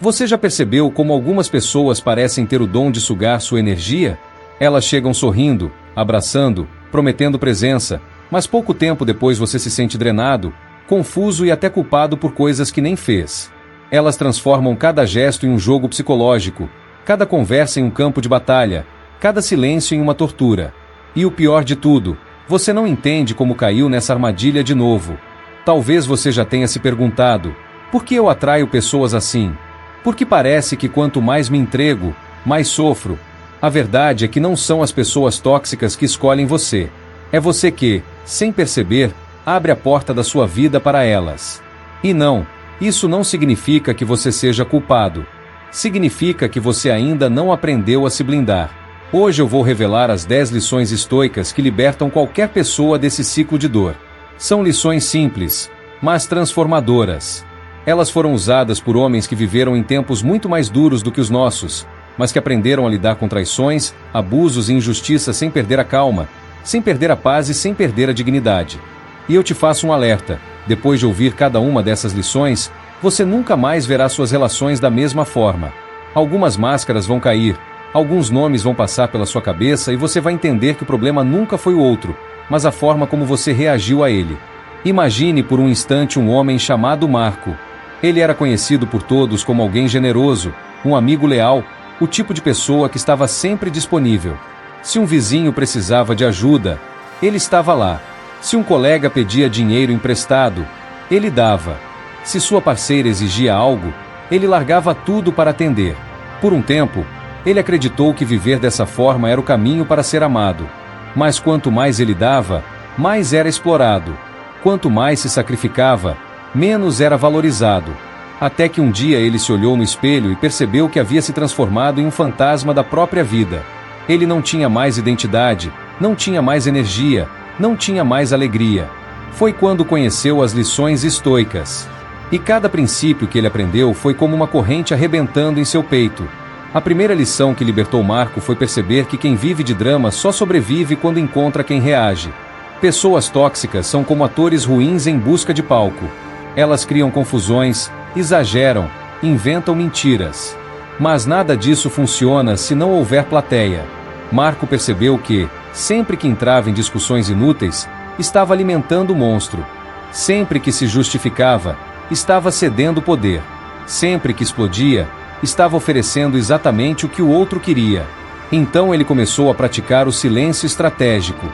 Você já percebeu como algumas pessoas parecem ter o dom de sugar sua energia? Elas chegam sorrindo, abraçando, prometendo presença, mas pouco tempo depois você se sente drenado, confuso e até culpado por coisas que nem fez. Elas transformam cada gesto em um jogo psicológico, cada conversa em um campo de batalha, cada silêncio em uma tortura. E o pior de tudo, você não entende como caiu nessa armadilha de novo. Talvez você já tenha se perguntado: por que eu atraio pessoas assim? Porque parece que quanto mais me entrego, mais sofro. A verdade é que não são as pessoas tóxicas que escolhem você. É você que, sem perceber, abre a porta da sua vida para elas. E não, isso não significa que você seja culpado. Significa que você ainda não aprendeu a se blindar. Hoje eu vou revelar as 10 lições estoicas que libertam qualquer pessoa desse ciclo de dor. São lições simples, mas transformadoras. Elas foram usadas por homens que viveram em tempos muito mais duros do que os nossos, mas que aprenderam a lidar com traições, abusos e injustiça sem perder a calma, sem perder a paz e sem perder a dignidade. E eu te faço um alerta: depois de ouvir cada uma dessas lições, você nunca mais verá suas relações da mesma forma. Algumas máscaras vão cair, alguns nomes vão passar pela sua cabeça e você vai entender que o problema nunca foi o outro, mas a forma como você reagiu a ele. Imagine por um instante um homem chamado Marco. Ele era conhecido por todos como alguém generoso, um amigo leal, o tipo de pessoa que estava sempre disponível. Se um vizinho precisava de ajuda, ele estava lá. Se um colega pedia dinheiro emprestado, ele dava. Se sua parceira exigia algo, ele largava tudo para atender. Por um tempo, ele acreditou que viver dessa forma era o caminho para ser amado. Mas quanto mais ele dava, mais era explorado. Quanto mais se sacrificava, menos era valorizado. Até que um dia ele se olhou no espelho e percebeu que havia se transformado em um fantasma da própria vida. Ele não tinha mais identidade, não tinha mais energia, não tinha mais alegria. Foi quando conheceu as lições estoicas. E cada princípio que ele aprendeu foi como uma corrente arrebentando em seu peito. A primeira lição que libertou Marco foi perceber que quem vive de drama só sobrevive quando encontra quem reage. Pessoas tóxicas são como atores ruins em busca de palco. Elas criam confusões, exageram, inventam mentiras. Mas nada disso funciona se não houver plateia. Marco percebeu que, sempre que entrava em discussões inúteis, estava alimentando o monstro. Sempre que se justificava, estava cedendo poder. Sempre que explodia, estava oferecendo exatamente o que o outro queria. Então ele começou a praticar o silêncio estratégico.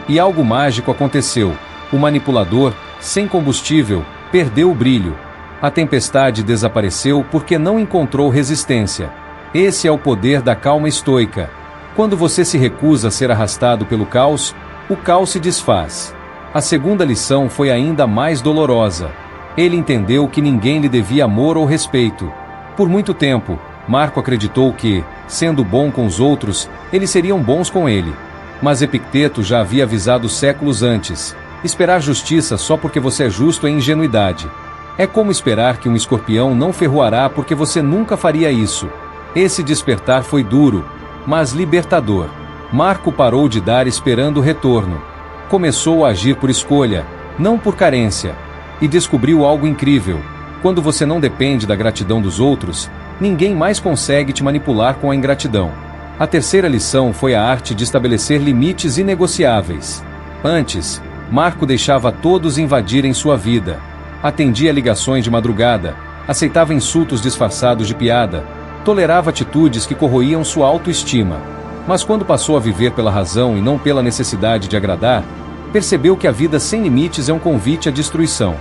E algo mágico aconteceu. O manipulador, sem combustível, perdeu o brilho. A tempestade desapareceu porque não encontrou resistência. Esse é o poder da calma estoica. Quando você se recusa a ser arrastado pelo caos, o caos se desfaz. A segunda lição foi ainda mais dolorosa. Ele entendeu que ninguém lhe devia amor ou respeito. Por muito tempo, Marco acreditou que, sendo bom com os outros, eles seriam bons com ele. Mas Epicteto já havia avisado séculos antes: esperar justiça só porque você é justo é ingenuidade. É como esperar que um escorpião não ferroará porque você nunca faria isso. Esse despertar foi duro, mas libertador. Marco parou de dar esperando o retorno. Começou a agir por escolha, não por carência. E descobriu algo incrível: quando você não depende da gratidão dos outros, ninguém mais consegue te manipular com a ingratidão. A terceira lição foi a arte de estabelecer limites inegociáveis. Antes, Marco deixava todos invadirem sua vida. Atendia ligações de madrugada, aceitava insultos disfarçados de piada, tolerava atitudes que corroíam sua autoestima. Mas quando passou a viver pela razão e não pela necessidade de agradar, percebeu que a vida sem limites é um convite à destruição.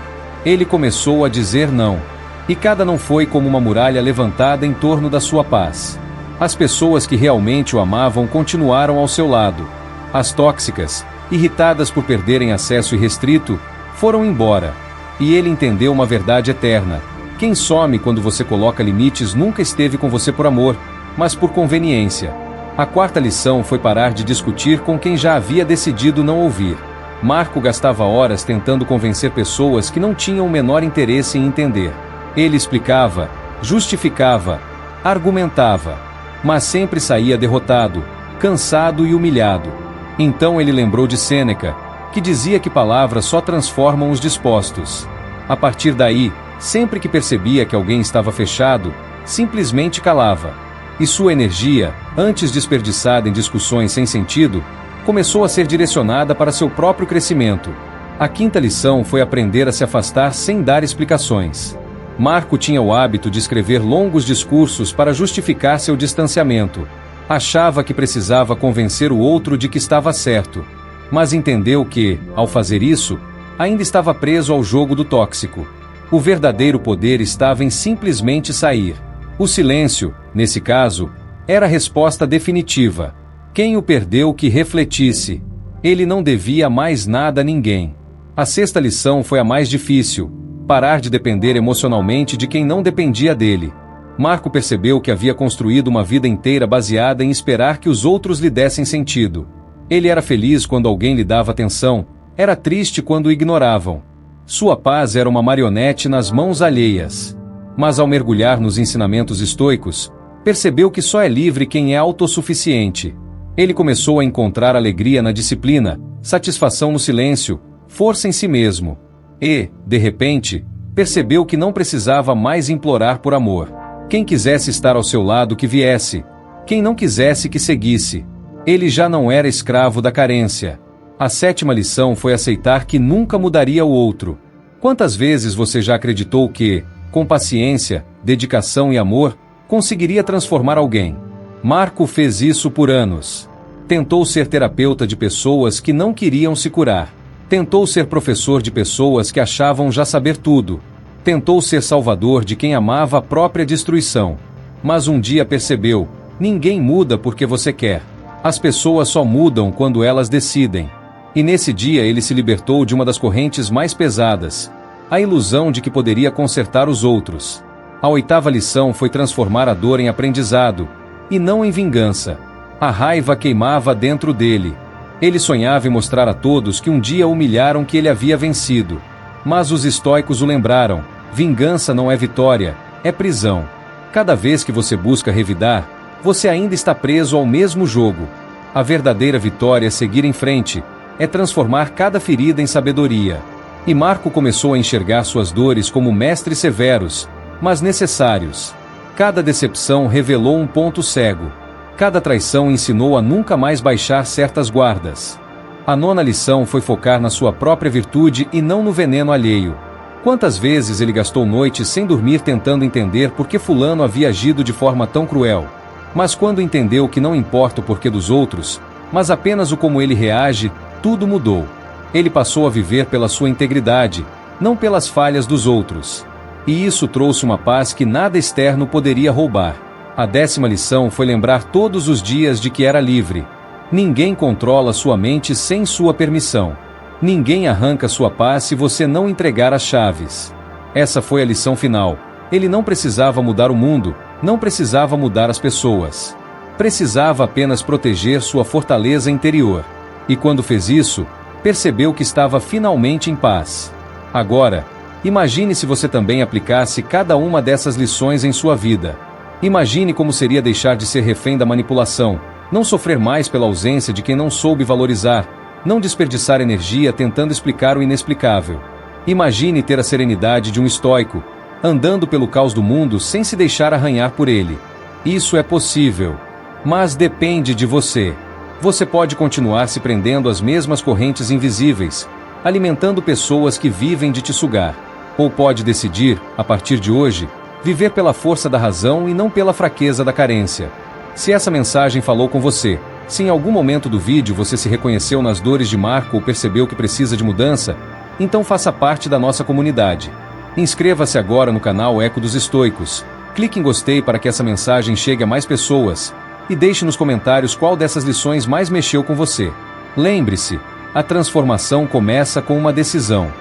Ele começou a dizer não. E cada não foi como uma muralha levantada em torno da sua paz. As pessoas que realmente o amavam continuaram ao seu lado. As tóxicas, irritadas por perderem acesso irrestrito, foram embora. E ele entendeu uma verdade eterna: quem some quando você coloca limites nunca esteve com você por amor, mas por conveniência. A quarta lição foi parar de discutir com quem já havia decidido não ouvir. Marco gastava horas tentando convencer pessoas que não tinham o menor interesse em entender. Ele explicava, justificava, argumentava, mas sempre saía derrotado, cansado e humilhado. Então ele lembrou de Sêneca, que dizia que palavras só transformam os dispostos. A partir daí, sempre que percebia que alguém estava fechado, simplesmente calava. E sua energia, antes desperdiçada em discussões sem sentido, começou a ser direcionada para seu próprio crescimento. A quinta lição foi aprender a se afastar sem dar explicações. Marco tinha o hábito de escrever longos discursos para justificar seu distanciamento. Achava que precisava convencer o outro de que estava certo, mas entendeu que, ao fazer isso, ainda estava preso ao jogo do tóxico. O verdadeiro poder estava em simplesmente sair. O silêncio, nesse caso, era a resposta definitiva. Quem o perdeu que refletisse. Ele não devia mais nada a ninguém. A sexta lição foi a mais difícil: parar de depender emocionalmente de quem não dependia dele. Marco percebeu que havia construído uma vida inteira baseada em esperar que os outros lhe dessem sentido. Ele era feliz quando alguém lhe dava atenção, era triste quando o ignoravam. Sua paz era uma marionete nas mãos alheias. Mas ao mergulhar nos ensinamentos estoicos, percebeu que só é livre quem é autossuficiente. Ele começou a encontrar alegria na disciplina, satisfação no silêncio, força em si mesmo. E, de repente, percebeu que não precisava mais implorar por amor. Quem quisesse estar ao seu lado que viesse. Quem não quisesse que seguisse. Ele já não era escravo da carência. A sétima lição foi aceitar que nunca mudaria o outro. Quantas vezes você já acreditou que, com paciência, dedicação e amor, conseguiria transformar alguém? Marco fez isso por anos. Tentou ser terapeuta de pessoas que não queriam se curar. Tentou ser professor de pessoas que achavam já saber tudo. Tentou ser salvador de quem amava a própria destruição. Mas um dia percebeu: ninguém muda porque você quer. As pessoas só mudam quando elas decidem. E nesse dia ele se libertou de uma das correntes mais pesadas: a ilusão de que poderia consertar os outros. A oitava lição foi transformar a dor em aprendizado, e não em vingança. A raiva queimava dentro dele. Ele sonhava em mostrar a todos que um dia humilharam que ele havia vencido. Mas os estoicos o lembraram: vingança não é vitória, é prisão. Cada vez que você busca revidar, você ainda está preso ao mesmo jogo. A verdadeira vitória é seguir em frente, é transformar cada ferida em sabedoria. E Marco começou a enxergar suas dores como mestres severos, mas necessários. Cada decepção revelou um ponto cego. Cada traição ensinou a nunca mais baixar certas guardas. A nona lição foi focar na sua própria virtude e não no veneno alheio. Quantas vezes ele gastou noites sem dormir tentando entender por que fulano havia agido de forma tão cruel. Mas quando entendeu que não importa o porquê dos outros, mas apenas o como ele reage, tudo mudou. Ele passou a viver pela sua integridade, não pelas falhas dos outros. E isso trouxe uma paz que nada externo poderia roubar. A 10ª lição foi lembrar todos os dias de que era livre. Ninguém controla sua mente sem sua permissão. Ninguém arranca sua paz se você não entregar as chaves. Essa foi a lição final. Ele não precisava mudar o mundo, não precisava mudar as pessoas. Precisava apenas proteger sua fortaleza interior. E quando fez isso, percebeu que estava finalmente em paz. Agora, imagine se você também aplicasse cada uma dessas lições em sua vida. Imagine como seria deixar de ser refém da manipulação, não sofrer mais pela ausência de quem não soube valorizar, não desperdiçar energia tentando explicar o inexplicável. Imagine ter a serenidade de um estoico, andando pelo caos do mundo sem se deixar arranhar por ele. Isso é possível. Mas depende de você. Você pode continuar se prendendo às mesmas correntes invisíveis, alimentando pessoas que vivem de te sugar. Ou pode decidir, a partir de hoje, viver pela força da razão e não pela fraqueza da carência. Se essa mensagem falou com você, se em algum momento do vídeo você se reconheceu nas dores de Marco ou percebeu que precisa de mudança, então faça parte da nossa comunidade. Inscreva-se agora no canal Eco dos Estoicos, clique em gostei para que essa mensagem chegue a mais pessoas, e deixe nos comentários qual dessas lições mais mexeu com você. Lembre-se, a transformação começa com uma decisão.